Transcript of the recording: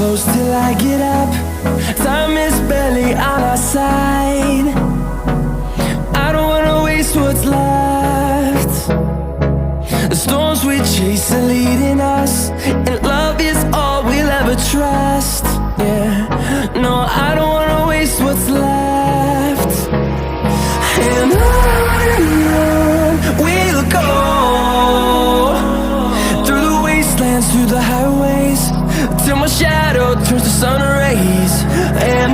close till I get up. Time is barely on our side. I don't wanna waste what's left. The storms we chase are leading us, and love is all we'll ever trust. Yeah, no, I don't wanna waste what's left. And on we'll go, through the wastelands, through the highways, till my shadow turns to sun rays. And